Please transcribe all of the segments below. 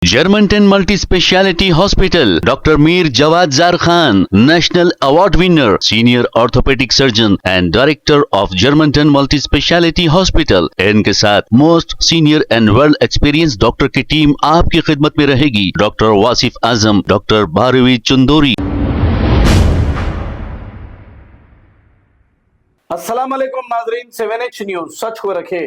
Germantown Multi-Speciality Hospital, Dr. Mir Jawad Zar Khan, National Award winner, Senior Orthopedic Surgeon and Director of Germantown Multi-Speciality Hospital। इनके साथ most senior and world experience doctor की team आपकी खिदमत में रहेगी। Doctor Wasif Azam, doctor Bharvi Chandori. अस्सलाम वालेकुम नाजरीन, 7H न्यूज सच को रखे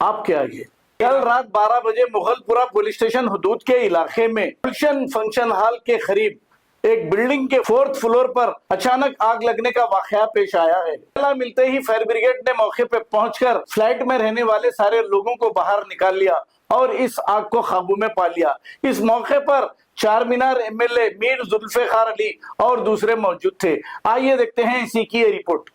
आपके आगे। कल रात 12 बजे मुगलपुरा पुलिस स्टेशन हुदूद के इलाके में गुलशन फंक्शन हॉल के करीब एक बिल्डिंग के 4th फ्लोर पर अचानक आग लगने का वाकया पेश आया है। इत्तला मिलते ही फायर ब्रिगेड ने मौके पर पहुंचकर फ्लैट में रहने वाले सारे लोगों को बाहर निकाल लिया और इस आग को काबू में पा लिया। इस मौके पर चार मीनार MLA मीर जुल्फिकार अली और दूसरे मौजूद थे। आइए देखते हैं इसी की ये रिपोर्ट।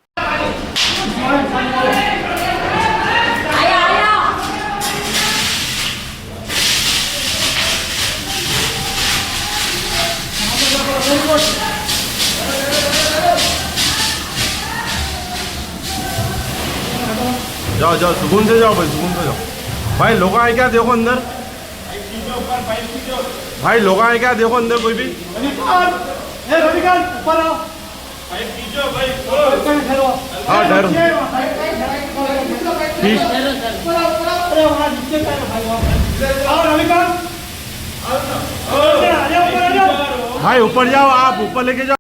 जाओ जाओ, सुकून से जाओ भाई, सुकून से जाओ भाई। लोग आए क्या देखो अंदर, भाई लोग आए क्या देखो अंदर। कोई भी हाँ डर भाई ऊपर जाओ, आप ऊपर लेके जाओ।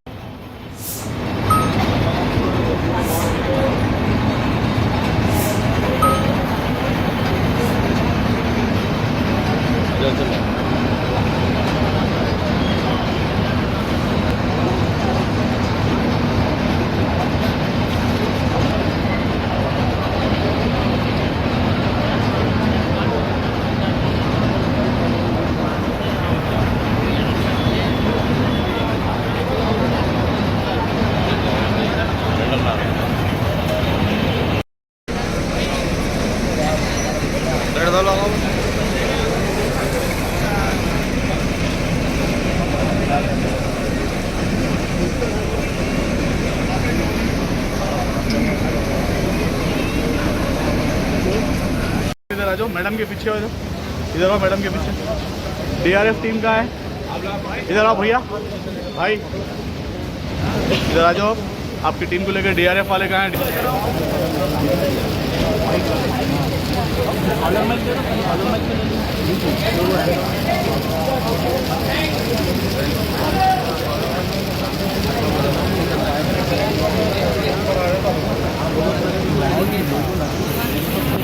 इधर आ जाओ, मैडम के पीछे हो जाओ। इधर आओ, मैडम के पीछे DRF टीम का है। इधर आओ भैया, भाई इधर आ जाओ। आपकी टीम को लेकर DRF वाले कहाँ हैं?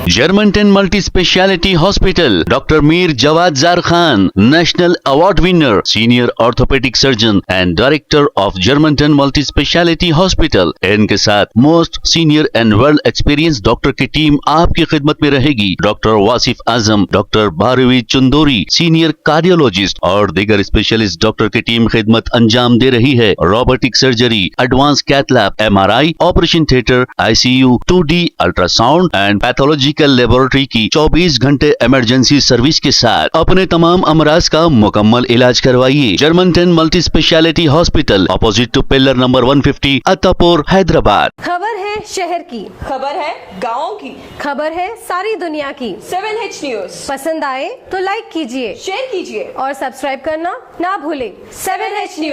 Germantown Multi-Speciality Hospital, Dr. Mir Jawad Zar Khan, National Award winner, Senior Orthopedic Surgeon and Director of Germantown Multi-Speciality Hospital। इनके साथ most senior and world experience doctor की टीम आपकी खिदमत में रहेगी। Doctor Wasif Azam, doctor Bharvi Chandori, senior cardiologist और दीगर specialist doctor की टीम खिदमत अंजाम दे रही है। Robotic surgery, advance cath lab, MRI, operation theatre, ICU, 2D ultrasound and pathological laboratory की 24 घंटे इमरजेंसी सर्विस के साथ अपने तमाम अमराज का मुकम्मल इलाज करवाइए। Germanten multi speciality hospital, opposite to pillar number 150, Attapur, Hyderabad. खबर है शहर की, खबर है गाँव की, खबर है सारी दुनिया की। 7H न्यूज पसंद आए तो लाइक कीजिए, शेयर कीजिए और सब्सक्राइब करना ना भूले। 7H news.